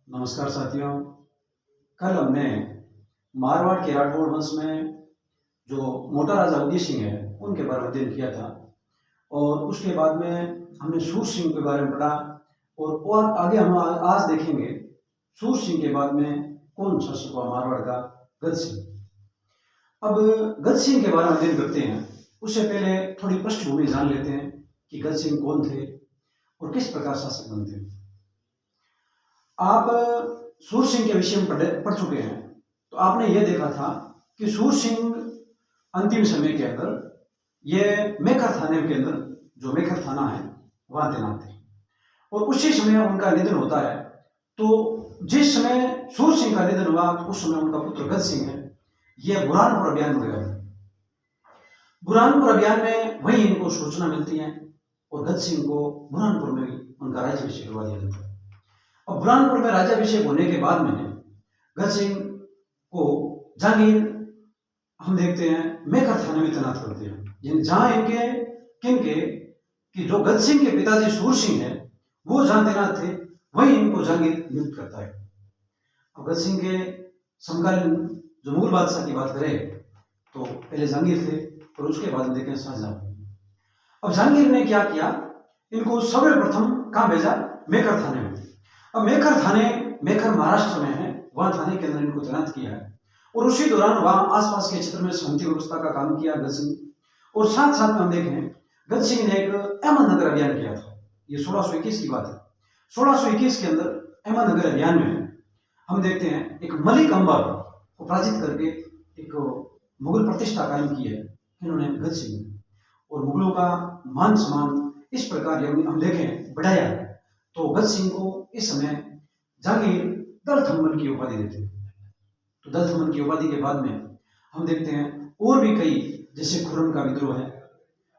नमस्कार साथियों। कल हमने मारवाड़ के राठौड़ वंश में जो मोटा राजा उदय सिंह है उनके बारे में अध्ययन किया था और उसके बाद में हमने सूर सिंह के बारे में पढ़ा और आगे हम आज देखेंगे सूर सिंह के बाद में कौन शासक हुआ मारवाड़ का, गज सिंह। अब गज सिंह के बारे में अध्ययन करते हैं उससे पहले थोड़ी पृष्ठभूमि जान लेते हैं कि गज सिंह कौन थे और किस प्रकार शासक बनते। आप सूर सिंह के विषय में पढ़ चुके हैं तो आपने यह देखा था कि सूर सिंह अंतिम समय के अंदर ये मेखर थाने के अंदर जो मेखर थाना है वहां तैनात थे और उसी समय उनका निधन होता है। तो जिस समय सूर सिंह का निधन हुआ उस समय उनका पुत्र गज सिंह है, यह बुरहानपुर अभियान में गया। बुरहानपुर अभियान में वही इनको सूचना मिलती है और गज सिंह को बुरहानपुर में उनका राज्याभिषेक करवा दिया जाता है। अब बुरहानपुर में राज्याभिषेक होने के बाद में गज सिंह को जहांगीर हम देखते हैं मेखर थाने में तैनात करते हैं, जहां इनके किनके कि जो गज सिंह के पिताजी सूर सिंह है वो जहां तैनात थे वहीं इनको जहांगीर नियुक्त करता है। अब गज सिंह के समकालीन जो मुगल बादशाह की बात करें तो पहले जहांगीर थे और उसके बाद देखें शाहजहां। अब जहांगीर ने क्या किया, इनको सर्वप्रथम कहां भेजा, मेखर थाने में। अब मेखर थाने मेखर महाराष्ट्र में है, वहां थाने के अंदर इनको तैनात किया है और उसी दौरान वहां आसपास के क्षेत्र में शांति व्यवस्था का काम किया गज सिंह। और साथ साथ में हम देखें गज सिंह ने एक अहमदनगर अभियान किया था, ये 1621 की बात है। 1621 के अंदर अहमदनगर अभियान में हम देखते हैं एक मलिक अंबर को पराजित करके एक मुगल प्रतिष्ठा कायम की है इन्होंने गज सिंह और मुगलों का मान सम्मान इस प्रकार हम देखें बढ़ाया। तो गज सिंह को इस समय जहांगीर दल थम्मन की उपाधि देते हैं। तो दल थम्मन की उपाधि के बाद में हम देखते हैं और भी कई, जैसे खुर्रम का विद्रोह है,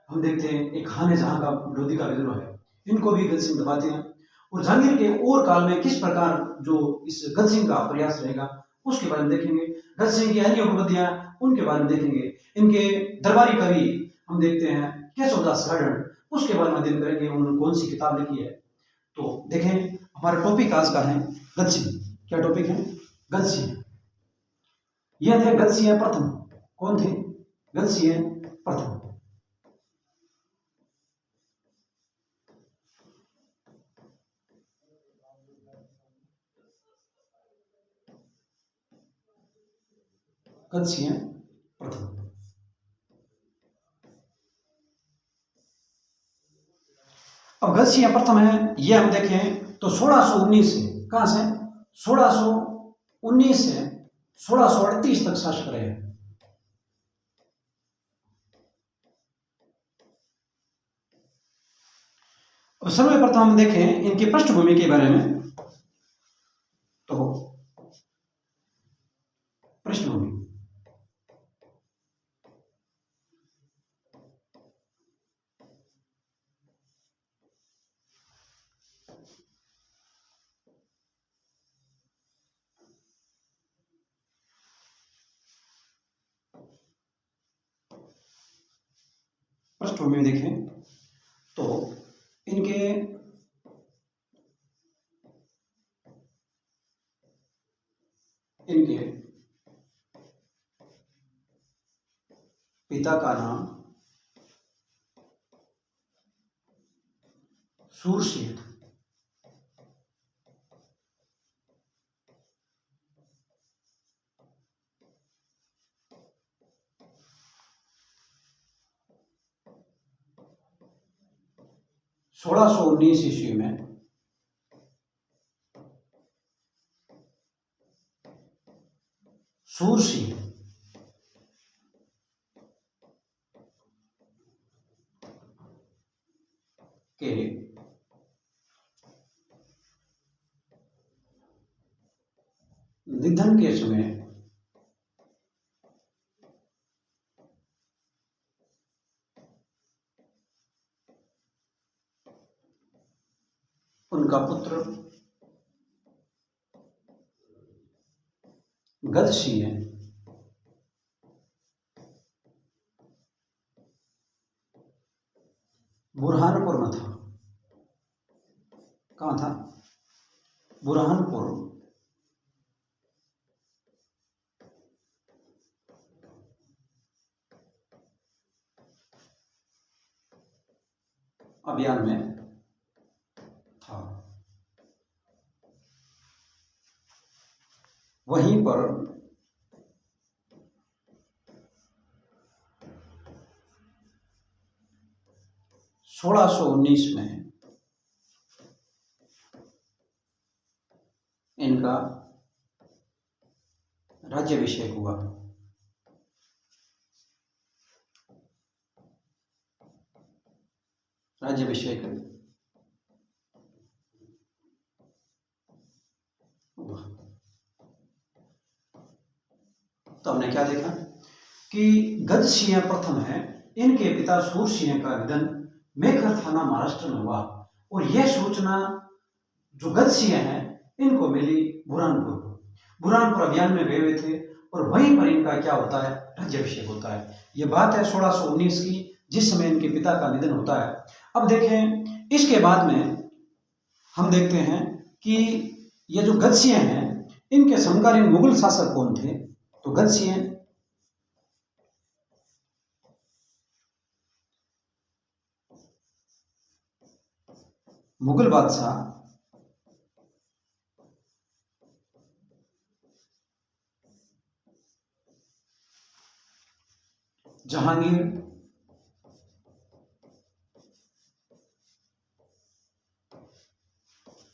हम देखते हैं एक खाने जहां का लोधी का विद्रोह है, इनको भी गज सिंह दबाते हैं। और जहांगीर के और काल में किस प्रकार जो इस गज सिंह का प्रयास रहेगा उसके बारे में देखेंगे। गज सिंह की अन्य उपलब्धियां उनके बारे में देखेंगे। इनके दरबारी कवि हम देखते हैं केशवदास गार्डन, उसके बारे में अध्ययन करेंगे, उन्होंने कौन सी किताब लिखी है। तो देखें हमारा टॉपिक आज का है गज सिंह। क्या टॉपिक है? गज सिंह। यह थे गज सिंह प्रथम। कौन थे? गज सिंह प्रथम। गज सिंह प्रथम। अब गज सिंह प्रथम है, ये हम देखें तो 1619 से, कहां से? 1619 से 1638 तक शासक रहे हैं। और सर्वप्रथम हम देखें इनकी पृष्ठभूमि के बारे में। तो पृष्ठभूमि में देखें तो इनके पिता का नाम सूर सिंह था। सोलह सौ 19 ईस्वी में सूर सिंह के निधन के समय उनका पुत्र गज सिंह बुरहानपुर में था। कहाँ था? बुरहानपुर अभियान में था। वहीं पर 1619 में इनका राज्याभिषेक हुआ। राज्याभिषेक हुआ तो हमने क्या देखा कि गजसिंह प्रथम है, इनके पिता सूरसिंह का निधन मेखर थाना महाराष्ट्र में हुआ और यह सूचना जो गजसिंह है इनको मिली बुरहानपुर अभियान में गए हुए थे और वहीं पर इनका क्या होता है, राज्याभिषेक होता है। यह बात है 1619 की, जिस समय इनके पिता का निधन होता है। अब देखें इसके बाद में हम देखते हैं कि ये जो गजसिंह हैं इनके समकालीन मुगल शासक कौन थे। तो गजसिंह मुगल बादशाह जहांगीर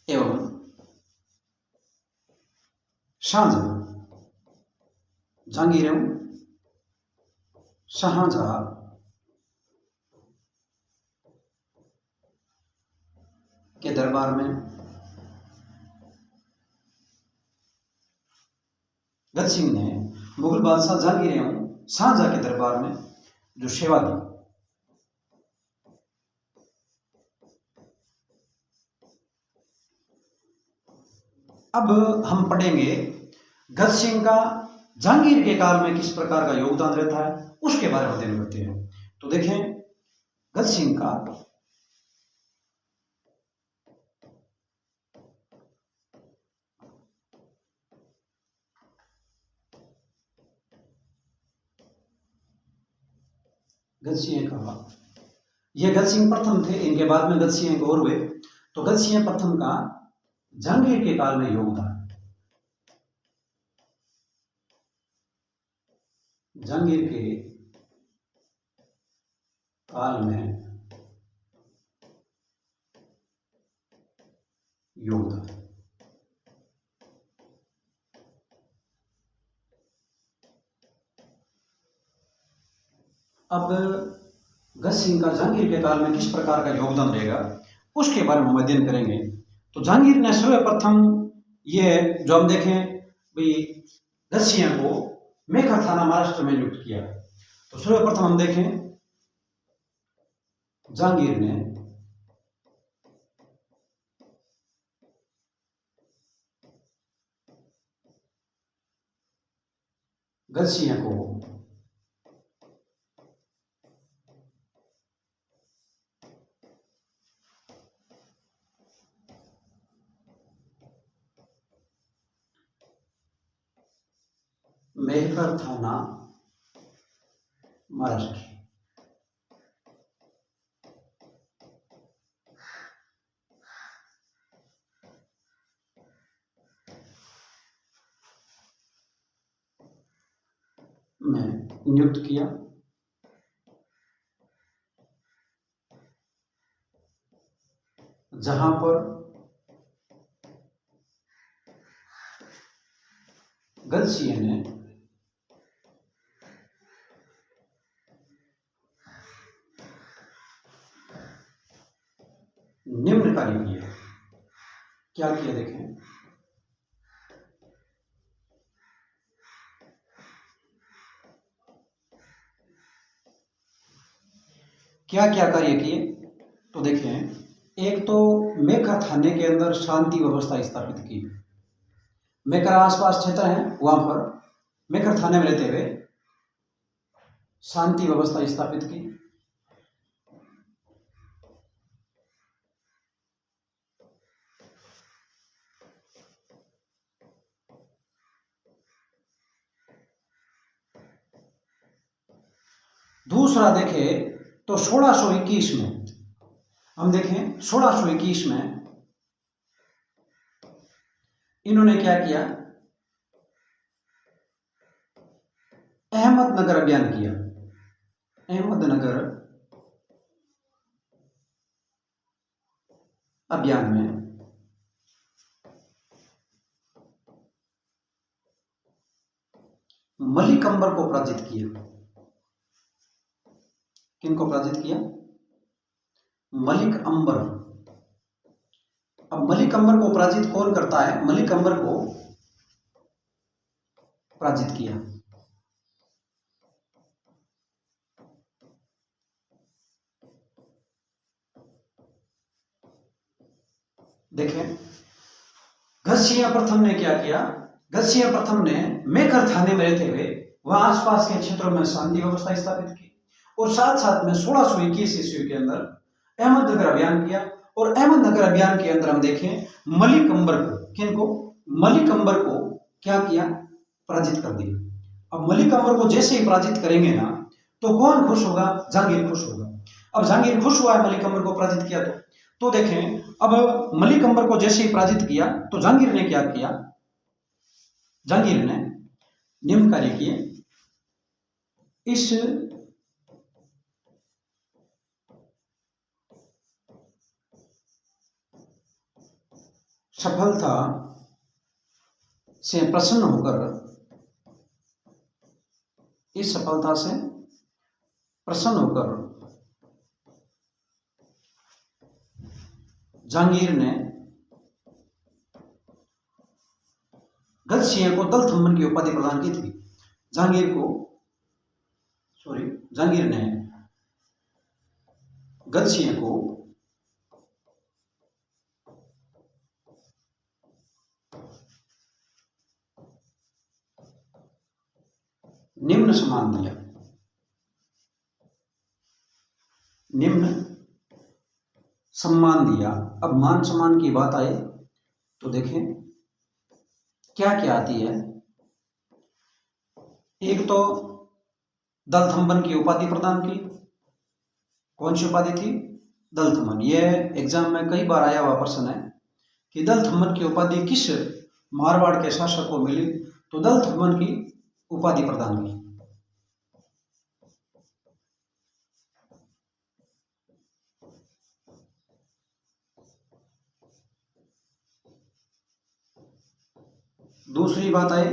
एवं शाहजहां, जहांगीर एवं शाहजहां के दरबार में गजसिंह ने मुगल बादशाह जहांगीर एवं शाहजहां के दरबार में जो सेवा दी। अब हम पढ़ेंगे गजसिंह का जहांगीर के काल में किस प्रकार का योगदान रहता है, उसके बारे में अध्ययन करते हैं। तो देखें गजसिंह का ये गजसिंह प्रथम थे, इनके बाद में गजसिंह और हुए। तो गजसिंह प्रथम का जहांगीर के काल में योगदान, जहांगीर के काल में योगदान। अब गजसिंह का जहांगीर के काल में किस प्रकार का योगदान रहेगा उसके बारे में हम अध्ययन करेंगे। तो जहांगीर ने सर्वप्रथम ये जो हम देखें भाई गजसिंह को मेखर थाना महाराष्ट्र में नियुक्त किया। तो सर्वप्रथम हम देखें जहांगीर ने गजसिंह को मेहकर थाना महाराष्ट्र में नियुक्त किया। जहां पर गजसिंह ने निम्न कार्य किया। क्या किया देखें, क्या क्या कार्य किए। तो देखें, एक तो मेखर थाने के अंदर शांति व्यवस्था स्थापित की। मेखर आसपास क्षेत्र है वहां पर मेखर थाने में रहते हुए शांति व्यवस्था स्थापित की। दूसरा देखें तो 1621 में हम देखें 1621 में इन्होंने क्या किया, अहमदनगर अभियान किया। अहमदनगर अभियान में मलिक अंबर को पराजित किया। किनको पराजित किया? मलिक अंबर। अब मलिक अंबर को पराजित कौन करता है? मलिक अंबर को पराजित किया। देखें, घसिया प्रथम ने क्या किया? घसिया प्रथम ने मेकर थाने में रहते हुए वहां आसपास के क्षेत्रों में शांति व्यवस्था स्थापित की और साथ साथ में 1621 ईस्वी के अंदर अहमदनगर अभियान किया। और अहमदनगर अभियान के अंदर हम देखें मलिक अंबर को, किनको? मलिक अंबर को क्या किया? पराजित कर दिया। अब मलिक अंबर को जैसे ही पराजित करेंगे ना तो कौन खुश होगा? जहांगीर खुश होगा। अब जहांगीर खुश हुआ है मलिक अंबर को पराजित किया तो देखें, अब मलिक अंबर को जैसे ही पराजित किया तो जहांगीर ने क्या किया? जहांगीर ने निम्न कार्य किए। इस सफलता से प्रसन्न होकर, इस सफलता से प्रसन्न होकर जहांगीर ने गजसिंह को दलथम्बन की उपाधि प्रदान की थी। जहांगीर ने गजसिंह को निम्न सम्मान दिया। निम्न सम्मान दिया। अब मान सम्मान की बात आए तो देखें क्या क्या आती है। एक तो दलथम्बन की उपाधि प्रदान की। कौन सी उपाधि थी? दलथम्बन। यह एग्जाम में कई बार आया हुआ प्रश्न है कि दलथम्बन की उपाधि किस मारवाड़ के शासक को मिली? तो दलथम्बन की उपाधि प्रदान की। दूसरी बात आई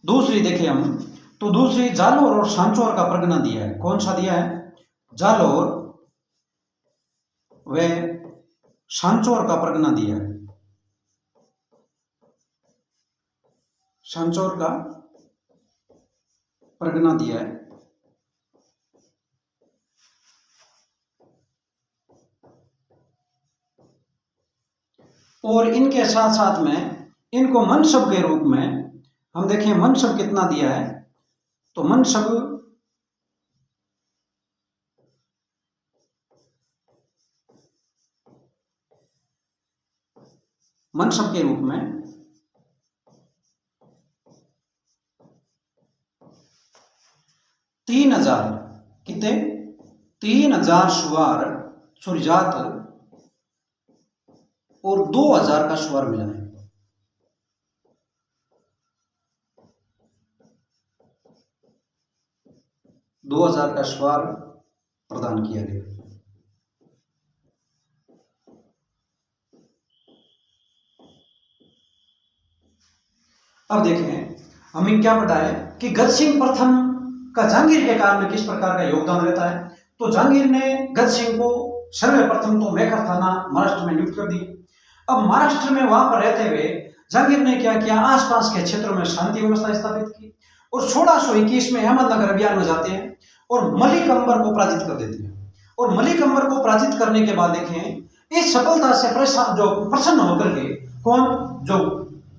दूसरी देखें हम तो दूसरी जालोर और सांचौर का परगना दिया है। कौन सा दिया है? जालोर व सांचौर का परगना दिया है। सांचौर का परगना दिया है। और इनके साथ साथ में इनको मनसब के रूप में हम देखें, मनसब कितना दिया है? तो मनसब के रूप में 3000 कितने? 3000 सुवार सुरजात और 2000 का सुवार मिला है। दो 2000 का सुवार प्रदान किया गया। अब देखें हमें क्या पता है कि गजसिंह प्रथम का जहांगीर के काल में किस प्रकार का योगदान रहता है। तो जहांगीर ने गजसिंह को सर्वप्रथम तो मेकर थाना महाराष्ट्र में नियुक्त कर दिया। अब महाराष्ट्र में वहां पर रहते हुए जहांगीर ने क्या किया? आसपास के क्षेत्रों में शांति व्यवस्था स्थापित की और 1621 में अहमदनगर अभियान में जाते हैं और मलिक अंबर को पराजित कर देते हैं। और मलिक अंबर को पराजित करने के बाद देखें इस सफलता से जो प्रसन्न होकर के कौन, जो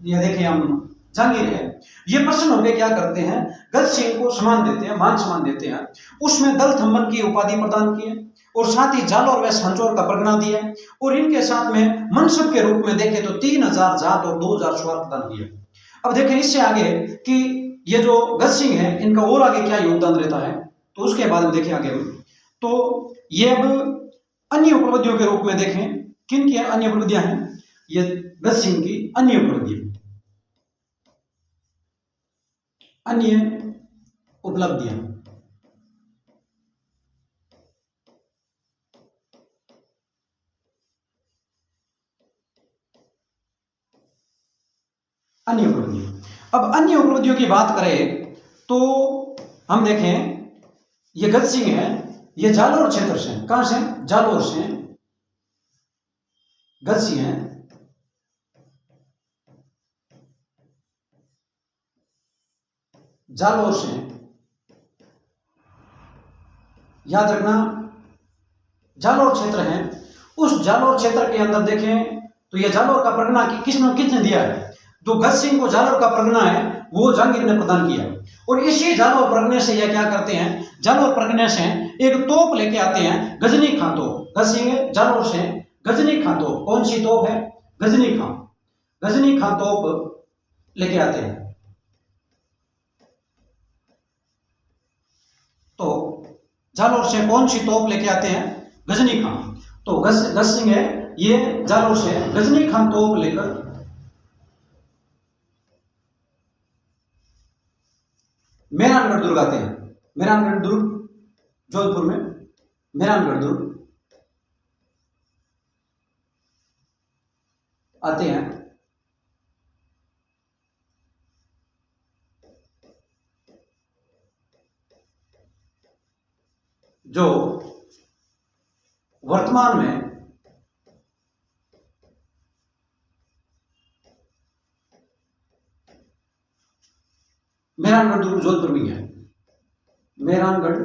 ये देखें हम जहांगीर है, ये प्रसन्न होकर क्या करते हैं? गजसिंह को सम्मान देते हैं, मान सम्मान देते हैं। उसमें दलथम्बन की उपाधि प्रदान की है और साथ ही जालोर व सांचौर का परगना दिया है और इनके साथ में मनसब के रूप में देखें तो 3000 जात और 2000 सुवार प्रदान किया। अब देखें इससे आगे कि ये जो गज सिंह है इनका और आगे क्या योगदान रहता है, तो उसके बाद में देखें आगे हम, तो ये अब अन्य उपलब्धियों के रूप में देखें किन की अन्य उपलब्धियां हैं, ये गज सिंह की अन्य उपलब्धियां, अन्य उपलब्धियां। अन्य उपलब्धियां, अब अन्य उपलब्धियों की बात करें तो हम देखें ये गज सिंह है, ये जालोर क्षेत्र से, कहां से, जालोर से गज सिंह है, जालोर से, याद रखना जालोर क्षेत्र है। उस जालोर क्षेत्र के अंदर देखें तो यह जालोर का परगना किसने दिया है, जो गज सिंह को जालोर का परगना है वो जहांगीर ने प्रदान किया। और इसी जालोर परगने से यह क्या करते हैं, जालोर परगने से एक तोप लेके आते हैं, गजनी खां तोप। गज सिंह जालोर से गजनी खां तोप, कौन सी तोप है, गजनी खां, गजनी खां तोप लेके आते हैं। तो जालोर से कौन सी तोप लेके आते हैं, गजनी खां। तो गज सिंह है ये जालोर से गजनी खां तोप लेकर मेहरानगढ़ दुर्ग आते हैं। मेहरानगढ़ दुर्ग जोधपुर में, मेहरानगढ़ दुर्ग आते हैं। जो वर्तमान में मेहरानगढ़ दुर्ग जोधपुर में है। मेहरानगढ़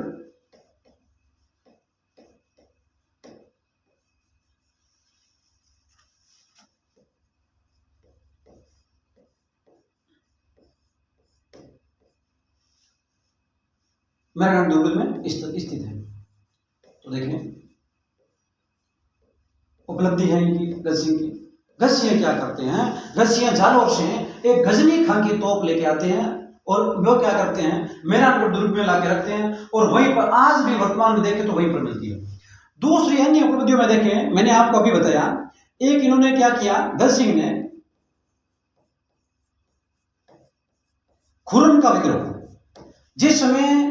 मेहरानगढ़ दुर्ग में स्थित है। तो देखें उपलब्धि है इनकी गज सिंह की। गज सिंह क्या करते हैं, गज सिंह जालोर से एक गजनी खां की तोप लेके आते हैं और वो क्या करते हैं, मेहरानगढ़ दुर्ग में लाके रखते हैं और वहीं पर आज भी वर्तमान में देखें तो वहीं पर मिलती है। दूसरी अन्य उपलब्धियों में देखें, मैंने आपको अभी बताया, एक इन्होंने क्या किया, गज सिंह ने खुर्रम का विद्रोह, जिस समय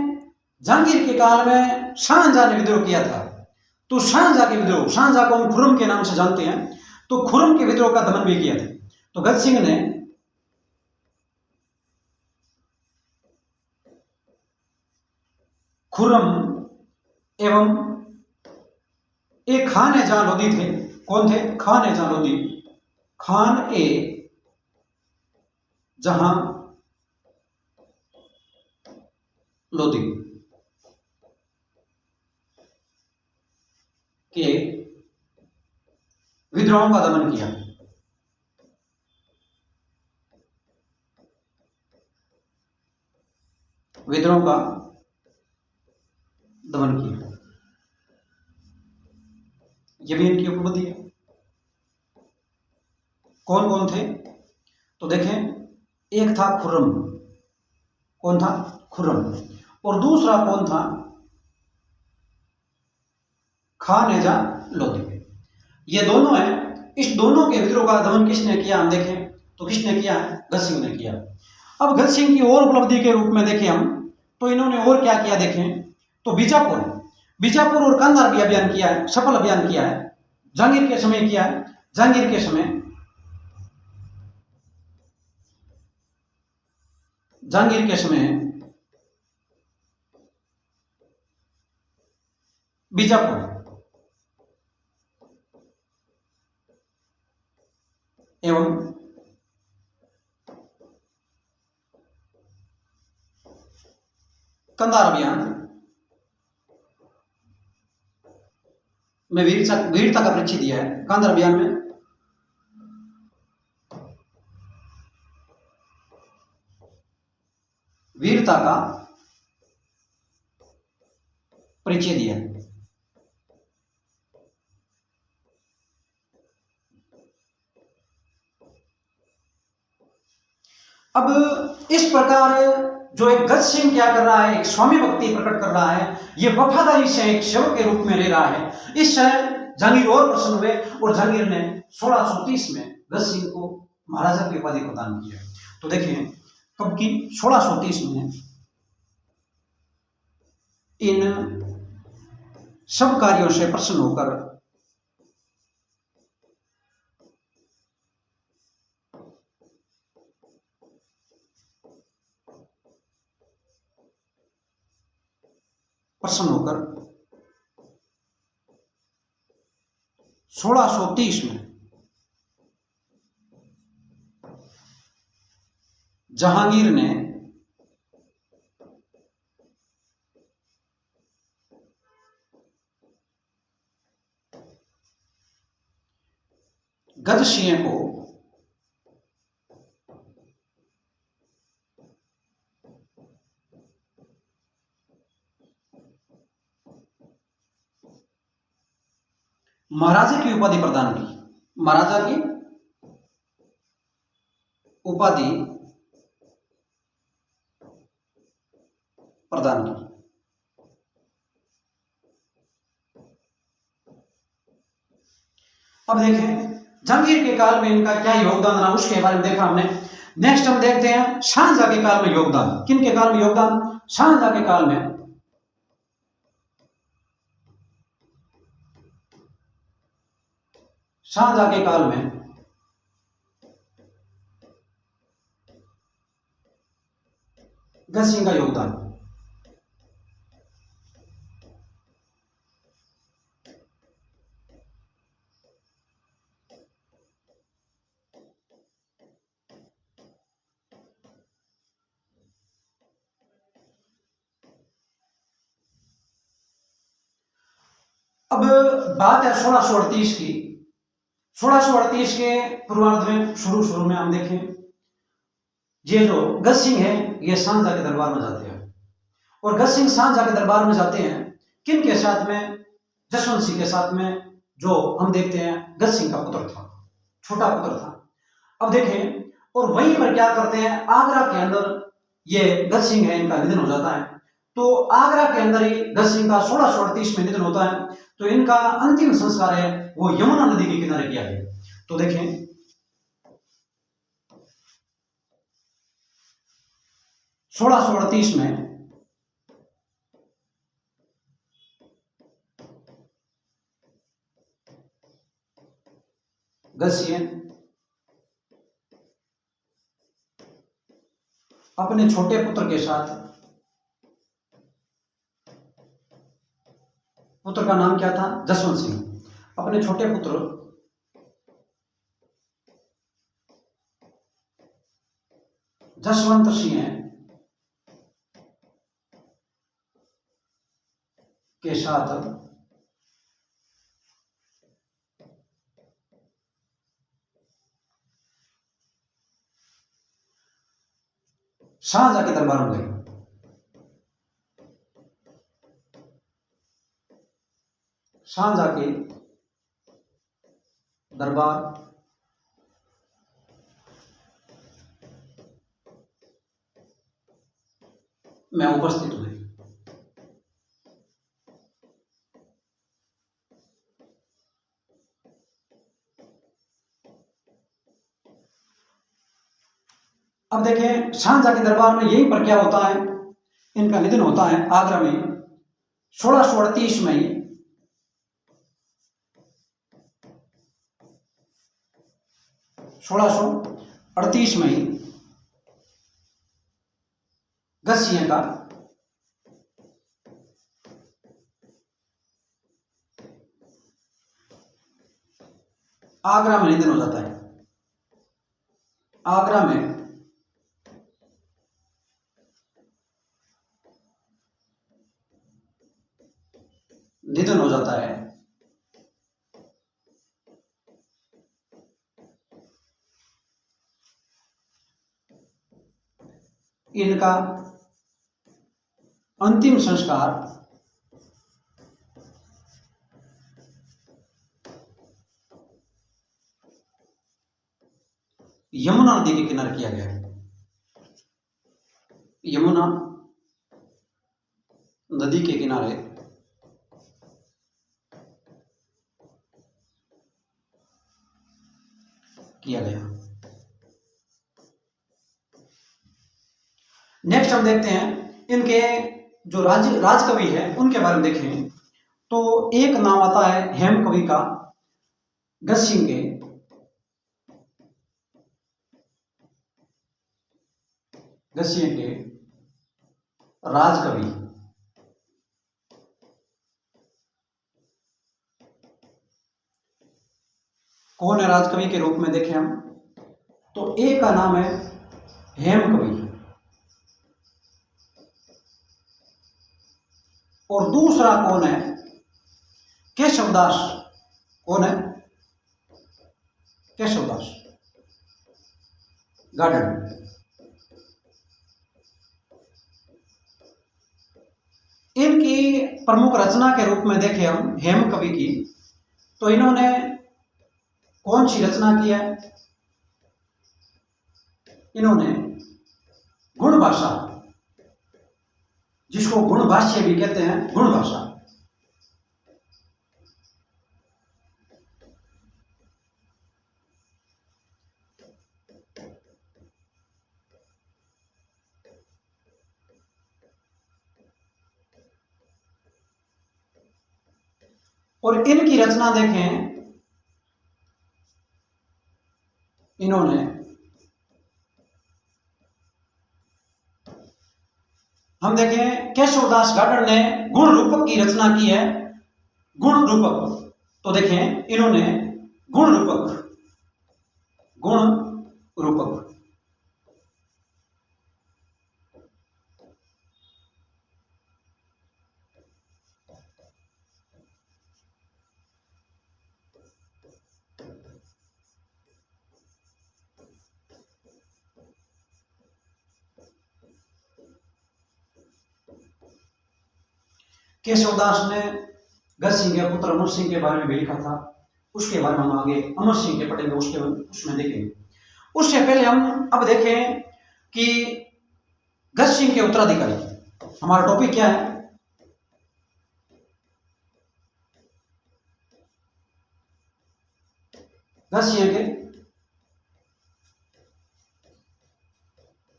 जहांगीर के काल में शाहजहां ने विद्रोह किया था, तो शाहजहां के विद्रोह, शाहजहां को हम खुर्रम के नाम से जानते हैं, तो खुर्रम के विद्रोह का दमन भी किया था। तो गज सिंह ने खुर्रम एवं एक खान ए जहां लोदी थे, कौन थे, खान ए जहां लोदी, खान ए जहां लोदी के विद्रोहों का दमन किया। विद्रोह का दमन किया, यह भी इनकी उपलब्धि है। कौन कौन थे, तो देखें एक था खुर्रम, कौन था, खुर्रम, और दूसरा कौन था, खान ए जहां लोदी। ये दोनों हैं। इस दोनों के विद्रोह का दमन किसने किया, हम देखें तो किसने किया है, गज सिंह ने किया। अब गज सिंह की और उपलब्धि के रूप में देखें हम, तो इन्होंने और क्या किया देखें, तो बीजापुर, बीजापुर और कांधार भी अभियान किया है, सफल अभियान किया है, जहांगीर के समय किया है। जहांगीर के समय, जहांगीर के समय बीजापुर एवं कंधार अभियान में वीरता का परिचय दिया है। कंधार अभियान में वीरता का परिचय दिया है। अब इस प्रकार जो एक गज सिंह क्या कर रहा है, एक स्वामी भक्ति प्रकट कर रहा है, ये वफादारी से एक सेवक के रूप में रह रहा है। इस जहांगीर और प्रसन्न हुए और जहांगीर ने 1630 में गज सिंह को महाराजा की उपाधि प्रदान की है। तो देखिए कब की, 1630 में इन सब कार्यों से प्रसन्न होकर प्रसन्न होकर 1630 में जहांगीर ने गज सिंह को महाराजा की उपाधि प्रदान की, महाराजा की उपाधि प्रदान की। अब देखें जहांगीर के काल में इनका क्या योगदान रहा, उसके बारे में देखा हमने। नेक्स्ट हम देखते हैं शाहजहां के काल में योगदान। किन के काल में योगदान? शाहजहां के काल में शाहजहां के काल में गज सिंह का योगदान। अब बात है 1638 की। 1638 के पूर्वार्ध में शुरू में हम देखें, ये जो गज सिंह है ये शाहजहां के दरबार में जाते हैं। और गज सिंह शाहजहां के दरबार में जाते हैं किन के साथ में? जसवंत सिंह के साथ में, जो हम देखते हैं गज सिंह का पुत्र था, छोटा पुत्र था। अब देखें, और वहीं पर क्या करते हैं, आगरा के अंदर ये गज सिंह है, इनका निधन हो जाता है। तो आगरा के अंदर ही गज सिंह का 1638 में निधन होता है। तो इनका अंतिम संस्कार है वो यमुना नदी के किनारे किया गया। तो देखें 1638 में गज सिंह अपने छोटे पुत्र के साथ, पुत्र का नाम क्या था? जसवंत सिंह। अपने छोटे पुत्र जसवंत सिंह के साथ शाहजहां के दरबार में गए। शाहजहां के दरबार में उपस्थित हुए। अब देखें शाहजहां के दरबार में यहीं पर क्या होता है, इनका निधन होता है आगरा में 1638 में ही। 1638 में ही गज सिंह का आगरा में निधन हो जाता है। आगरा में निधन हो जाता है। इनका अंतिम संस्कार यमुना नदी के किनारे किया गया है। यमुना नदी के किनारे किया गया। नेक्स्ट हम देखते हैं इनके जो राजकवि है उनके बारे में देखें तो एक नाम आता है हेम कवि का, गजसिंह के। गजसिंह के राजकवि कौन है राजकवि के रूप में देखें हम तो एक का नाम है हेम कवि और दूसरा कौन है केशवदास। कौन है केशवदास गार्डन। इनकी प्रमुख रचना के रूप में देखें हम हेम कवि की तो इन्होंने कौन सी रचना की है, इन्होंने गुण भाषा, जिसको गुण भाष्य भी कहते हैं, गुण भाषा। और इनकी रचना देखें, इन्होंने हम देखें केशवदास गार्डन ने गुण रूपक की रचना की है। गुण रूपक तो देखें इन्होंने गुण रूपक केशवदास ने गजसिंह के पुत्र अमर सिंह के बारे में भी लिखा था, उसके बारे में हम आगे अमर सिंह के पढ़ेंगे, उसमें देखेंगे। उससे पहले हम अब देखें कि गजसिंह के उत्तराधिकारी, हमारा टॉपिक क्या है, गजसिंह के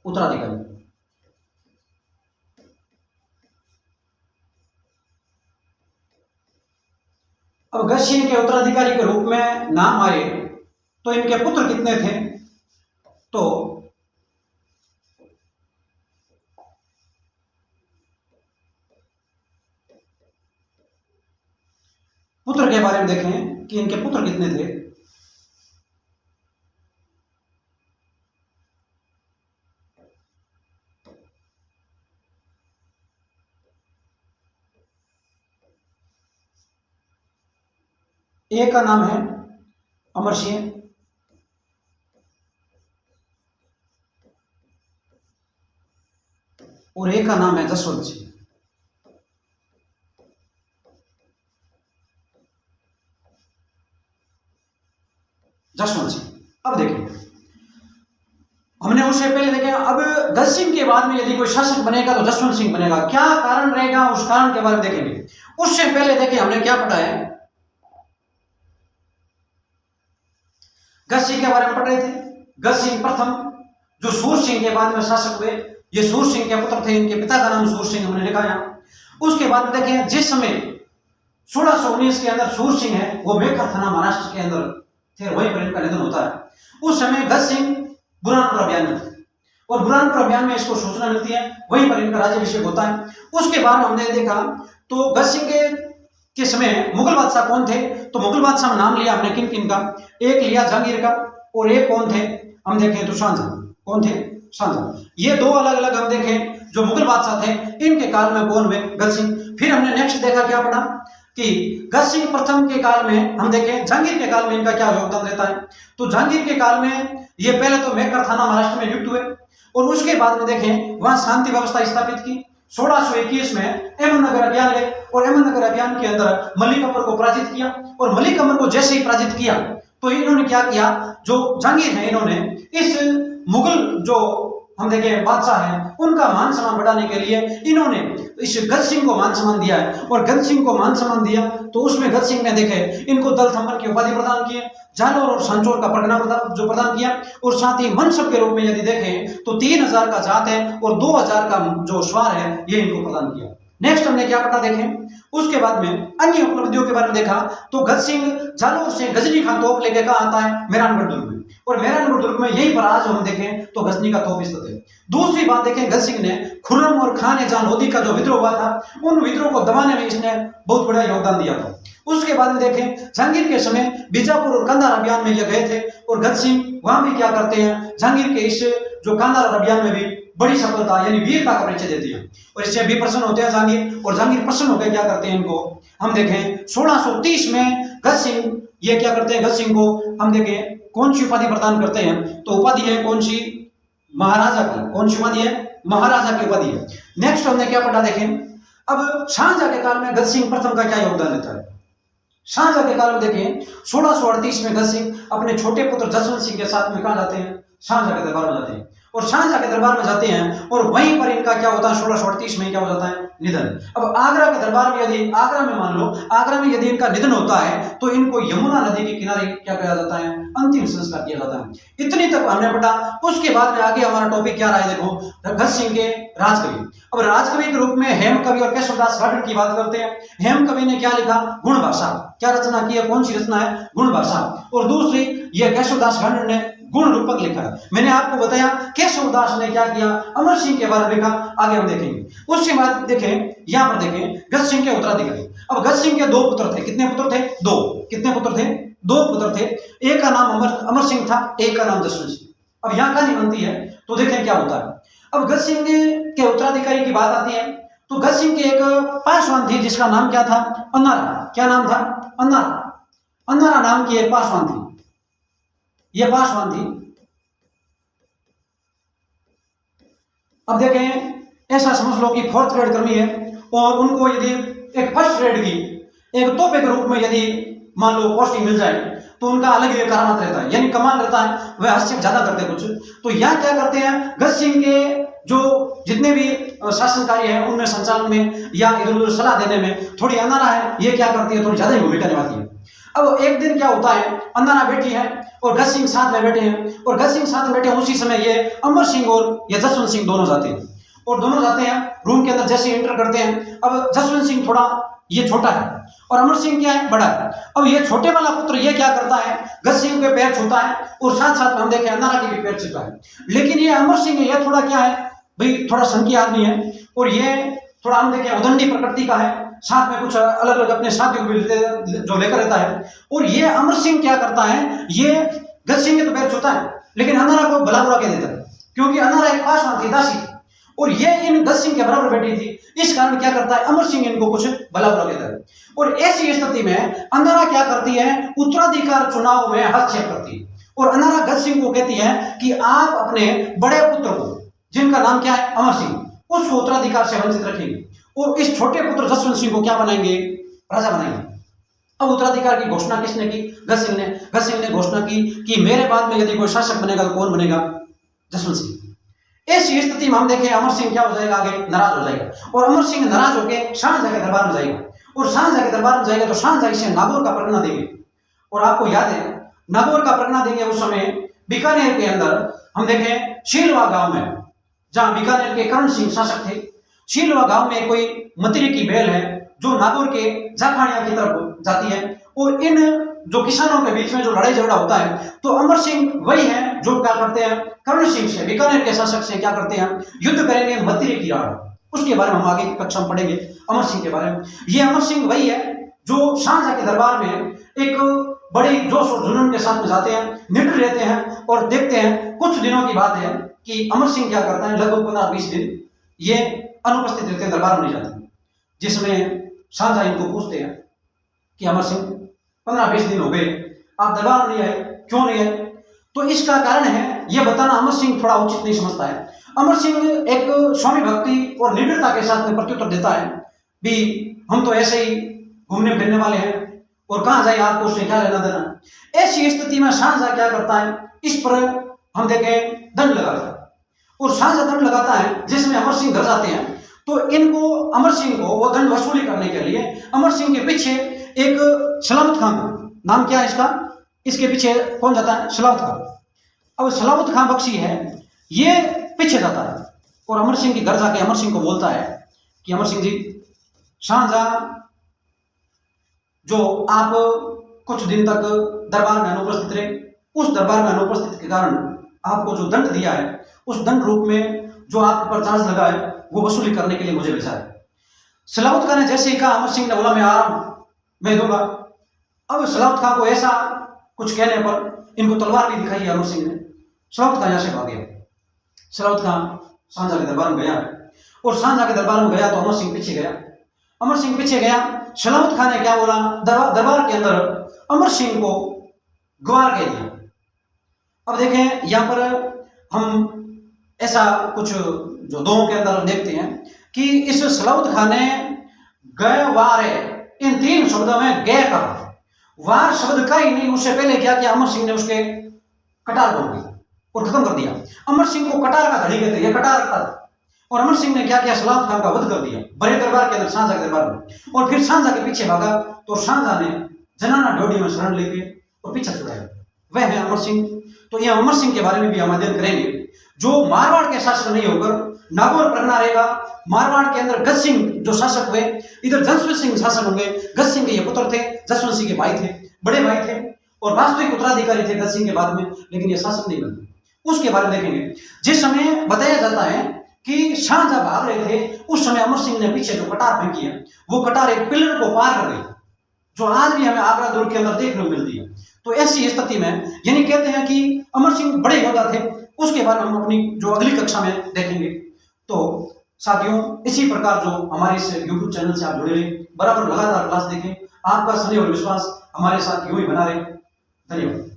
उत्तराधिकारी। अब गजसिंह के उत्तराधिकारी के रूप में नाम आए तो इनके पुत्र कितने थे, तो पुत्र के बारे में देखें कि इनके पुत्र कितने थे। एक का नाम है अमर सिंह और एक का नाम है जसवंत सिंह। जसवंत सिंह। अब देखिए हमने उससे पहले देखे, अब गजसिंह के बाद में यदि कोई शासक बनेगा तो जसवंत सिंह बनेगा। क्या कारण रहेगा, उस कारण के बारे में देखेंगे। उससे पहले देखिए हमने क्या पढ़ा है, गजसिंह के बारे में पढ़ रहे थे। गजसिंह प्रथम जो सूर सिंह के बाद में शासक हुए, ये सूर सिंह के पुत्र थे, इनके पिता का नाम सूर सिंह हमने लिखा यहाँ। उसके बाद देखें जिस समय 1619 के अंदर सूर सिंह है वो मेकर थाना महाराष्ट्र के अंदर थे, वहीं पर इनका निधन होता है। उस समय गजसिंह बुरहानपुर अभियान में थे और बुरहानपुर अभियान में इसको सूचना मिलती है, वहीं पर इनका राज्याभिषेक होता है। उसके बाद हमने देखा तो गजसिंह के समय मुगल बादशाह कौन थे, तो मुगल बादशाह में नाम लिया हमने किन किन का, एक लिया जहांगीर का और एक कौन थे हम देखें तो शाहजहां। कौन थे, शाहजहां। ये दो अलग अलग हम देखें जो मुगल बादशाह थे, इनके काल में कौन हुए, गजसिंह। फिर हमने नेक्स्ट देखा क्या पढ़ा कि गजसिंह प्रथम के काल में हम देखें जहांगीर के काल में इनका क्या योगदान रहता है। तो जहांगीर के काल में ये पहले तो मेकर थाना महाराष्ट्र में नियुक्त हुए और उसके बाद में देखें वहां शांति व्यवस्था स्थापित की। 1621 में अहमदनगर अभियान गए और अहमदनगर अभियान के अंदर मलिक अमर को पराजित किया और मलिक अमर को जैसे ही पराजित किया तो इन्होंने क्या किया, जो जहांगीर है इन्होंने इस मुगल जो हम देखें बादशाह हैं, उनका मान सम्मान बढ़ाने के लिए इन्होंने इस गज सिंह को मान सम्मान दिया है। और गज सिंह को मान सम्मान दिया तो उसमें गज सिंह ने देखे इनको दल थम्बन की उपाधि प्रदान की, जालोर और सांचोर का परगना जो प्रदान किया, और साथ ही मनसब के रूप में यदि देखें तो 3000 का जात है और 2000 का जो स्वार है ये इनको प्रदान किया। नेक्स्ट हमने क्या पढ़ा देखें, उसके बाद में अन्य उपलब्धियों के बारे में देखा तो गज सिंह जालोर से गजनी का तोप लेके कहा आता है मेहरानगढ़ दुर्ग में, और मेहरानगढ़ दुर्ग में यही पर आज हम देखें तो गजनी का तोप स्थित है। दूसरी बात देखें, गज सिंह ने खुर्रम और खान जान लोधी का जो विद्रोह हुआ था उन विद्रोह को दबाने में इसने बहुत बड़ा योगदान दिया था। उसके बाद में देखें जहांगीर के समय बीजापुर और कंधार अभियान में ये गए थे, और गज सिंह वहां भी क्या करते हैं, जहांगीर के इस जो कंधार अभियान में भी बड़ी सफलता यानी वीरता का परिचय देती है, और इससे भी प्रसन्न होते हैं जहांगीर, और जहांगीर प्रसन्न होकर क्या करते हैं इनको हम देखें 1630 में गज सिंह ये क्या करते हैं, गज सिंह को हम देखें कौन सी उपाधि प्रदान करते हैं, तो उपाधि है कौन सी, महाराजा की, कौन सी उपाधि है, महाराजा की उपाधि है। नेक्स्ट हमने क्या पढ़ा देखें, अब शाहजहां के काल में गज सिंह प्रथम का क्या योगदान देता है। शाहजहां के काल में देखें 1638 में गज सिंह अपने छोटे पुत्र जसवंत सिंह के साथ में कहा जाते हैं, शाहजहां के दरबार में जाते हैं, और शाहजहां के दरबार में जाते हैं और वहीं पर इनका क्या होता है 1638 में क्या हो जाता है, निधन। अब आगरा के दरबार में यदि आगरा में मान लो आगरा में यदि इनका निधन होता है तो इनको यमुना नदी के किनारे क्या किया जाता है, अंतिम संस्कार किया जाता है। इतनी तक हमने पढ़ा। उसके बाद में आगे हमारा टॉपिक क्या रहा है, देखो गज सिंह के राजकवि। अब राजकवि के रूप में हेम कवि और केशवदास गार्डन की बात करते हैं। हेम कवि ने क्या लिखा, गुण भाषा, क्या रचना की है, कौन सी रचना है, गुण भाषा, और दूसरी यह केशवदास गार्डन ने गुण रूपक लिखा है। मैंने आपको बताया केशवदास ने क्या किया, अमर सिंह के बारे में लिखा, आगे हम देखेंगे। उसके बाद देखें यहां पर देखें गज सिंह के उत्तराधिकारी। अब गज सिंह के दो पुत्र थे, कितने पुत्र थे, दो, कितने पुत्र थे, दो पुत्र थे। एक का नाम अमर सिंह था, एक का नाम जसवंत सिंह। अब यहां कहानी बनती है तो देखें क्या होता है। अब गज सिंह के उत्तराधिकारी की बात आती है तो गज सिंह के एक पासवान थी जिसका नाम क्या था, अन्नारा। क्या नाम था, अन्नारा। अन्नारा नाम की एक पासवान थी, यह पासवान थी। अब देखें ऐसा समझ लो कि 4th ग्रेड कर्मी है और उनको यदि एक 1st ग्रेड की एक तोहफे के रूप में यदि मान लो पोस्टिंग मिल जाए तो उनका अलग ही करामत रहता है, यानी कमाल रहता है, वह हस्तक्षेप ज्यादा करते कुछ। तो यह क्या करते हैं, गज सिंह के जो जितने भी शासन कार्य है उनमें संचालन में या इधर उधर सलाह देने में थोड़ी अन्नारा है, ये क्या करती है, थोड़ी ज्यादा ही भूमिका निभाती है। अब एक दिन क्या होता है, अन्नारा बैठी है और गज सिंह साथ में बैठे हैं, और गज सिंह साथ में बैठे हैं, उसी समय ये अमर सिंह और ये जसवंत सिंह दोनों जाते हैं, और दोनों जाते हैं रूम के अंदर। जैसे एंटर करते हैं, अब जसवंत सिंह थोड़ा ये छोटा है और अमर सिंह क्या है, बड़ा है। अब ये छोटे वाला पुत्र ये क्या करता है, गज सिंह के पैर छूता है, और साथ साथ में हम देखें अन्नारा के भी पैर छूता है। लेकिन ये अमर सिंह ये थोड़ा क्या है भाई, थोड़ा संकी आदमी है, और ये थोड़ा हम देखें उदंडी प्रकृति का है, साथ में कुछ अलग अलग अपने साथियों को जो लेकर रहता है। और ये अमर सिंह क्या करता है, ये गज सिंह के तो पैर छूता है लेकिन अन्नारा को भला बुरा कह देता है, क्योंकि अन्नारा एक पासवान थी, दासी, और ये इन गज सिंह के बराबर बैठी थी। इस कारण क्या करता है, अमर सिंह इनको कुछ भला बुरा कहता है। और ऐसी स्थिति में अन्नारा क्या करती है, उत्तराधिकार चुनाव में हस्तक्षेप करती है, और अन्नारा गज सिंह को कहती है कि आप अपने बड़े पुत्र को, जिनका नाम क्या है, अमर सिंह, उसको उत्तराधिकार से वंचित रखेंगे, और इस छोटे पुत्र जसवंत सिंह को क्या बनाएंगे, राजा बनाएंगे। अब उत्तराधिकार की घोषणा किसने की, गज सिंह ने। गज सिंह ने घोषणा की कि मेरे बाद में यदि कोई शासक बनेगा तो कौन बनेगा, जसवंत सिंह। ऐसी स्थिति में हम देखें अमर सिंह क्या हो जाएगा, आगे नाराज हो जाएगा, और अमर सिंह नाराज होकर शाहजहां के दरबार में जाएगा, और शाहजहां के दरबार में जाएगा तो शाहजहां इसे नागौर का परगना देंगे। और आपको याद है नागौर का परगना देंगे उस समय बीकानेर के अंदर हम देखें शीलवा गांव में, जहां बीकानेर के करण सिंह शासक थे। शीलवा गांव में कोई मतिरी की बेल है जो नागौर के जाखानिया की तरफ जाती है, और इन जो किसानों के बीच में जो लड़ाई झगड़ा होता है तो अमर सिंह वही है जो क्या करते हैं, करण सिंह से, बीकानेर के शासक से क्या करते हैं, युद्ध करेंगे मतिरी की राह। उसके बारे में हम आगे की कक्षा में पढ़ेंगे अमर सिंह के बारे में। ये अमर सिंह वही है जो शाहजहां के दरबार में एक बड़ी जोश और जुनून के साथ में जाते हैं, निडर रहते हैं, और देखते हैं कुछ दिनों की बात है कि अमर सिंह क्या करता है, लगभग 15-20 दिन ये अनुपस्थित रहते हैं, दरबार में नहीं जाते। जिसमें शाहजहां इनको पूछते हैं कि अमर सिंह 15-20 दिन हो गए आप दरबार नहीं आए, क्यों नहीं आए। तो इसका कारण है यह बताना अमर सिंह थोड़ा उचित नहीं समझता है। अमर सिंह एक स्वामी भक्ति और निडरता के साथ में प्रत्युत्तर देता है, भी हम तो ऐसे ही घूमने फिरने वाले हैं और कहां जाए, आपको उससे क्या लेना देना। ऐसी स्थिति में शाहजहां क्या करता है, इस पर हम देखें दंड लगाता है, और शाहजहां दंड लगाता है जिसमें अमर सिंह घर जाते हैं। तो इनको अमर सिंह को वो दंड वसूली करने के लिए अमर सिंह के पीछे एक सलावत खान, नाम क्या है इसका, इसके पीछे कौन जाता है, सलावत खान। अब सलावत खान बख्शी है, ये पीछे जाता है और अमर सिंह के घर जाके अमर सिंह को बोलता है कि अमर सिंह जी, शाहजहां जो आप कुछ दिन तक दरबार में अनुपस्थित रहे, उस दरबार में अनुपस्थित के कारण आपको जो दंड दिया है उस दंड रूप में जो आप पर चार्ज लगा है वो वसूली करने के लिए मुझे भेजा है। सलावत खान ने जैसे ही कहा, अमर सिंह ने बोला मैं आ रहा हूं, मैं दूंगा। अब सलावत खान को ऐसा कुछ कहने पर इनको तलवार भी दिखाई अमर सिंह ने। सलावत खान यहां से भाग गया। सलावत खान शाहजहां के दरबार में गया और शाहजहां के दरबार में गया तो अमर सिंह पीछे गया। अमर सिंह पीछे गया, सलावत खान ने क्या बोला, दरबार के अंदर अमर सिंह को गवार कह दिया। अब देखें यहां पर हम ऐसा कुछ जो दोहों के अंदर देखते हैं कि इस सलावत खान ने गय वार इन 3 शब्दों में गय का वार शब्द का ही नहीं, उससे पहले क्या किया, अमर सिंह ने उसके कटार तोड़ दी और खत्म कर दिया। अमर सिंह को कटार का धड़ी कहते हैं, कटार रखता था। और अमर सिंह ने क्या किया, सलावत खान का वध कर दिया बड़े दरबार के अंदर, शाहजहां के दरबार में। और फिर शाहजहां के पीछे भागा तो शाहजहां ने जनाना ढोडी में शरण लेके और पीछा छुड़ाया। वह है अमर सिंह। तो यह अमर सिंह के बारे में भी हम अध्ययन करेंगे, जो मारवाड़ के शासक नहीं होकर नागौर परगना रहेगा। मारवाड़ के अंदर गज सिंह जो शासक हुए, इधर जसवंत सिंह शासक होंगे। गज सिंह के ये पुत्र थे, जसवंत सिंह के भाई थे, बड़े भाई थे और वास्तविक उत्तराधिकारी थे गज सिंह के बाद में, लेकिन ये शासक नहीं बने। उसके बारे में देखेंगे। जिस समय बताया जाता है कि शाहजहां भाग रहे थे, उस समय अमर सिंह ने पीछे जो कटार फेंकी है, वो कटार एक पिलर को पार कर गई, जो आज भी हमें आगरा दुर्ग के अंदर देखने को मिलती है। तो ऐसी स्थिति में यानी कहते हैं कि अमर सिंह बड़े योद्धा थे। उसके बारे में हम अपनी जो अगली कक्षा में देखेंगे। तो साथियों, इसी प्रकार जो हमारे इस YouTube चैनल से आप जुड़े रहे, बराबर लगातार क्लास देखें। आपका स्नेह और विश्वास हमारे साथ यूं ही बना रहे। धन्यवाद।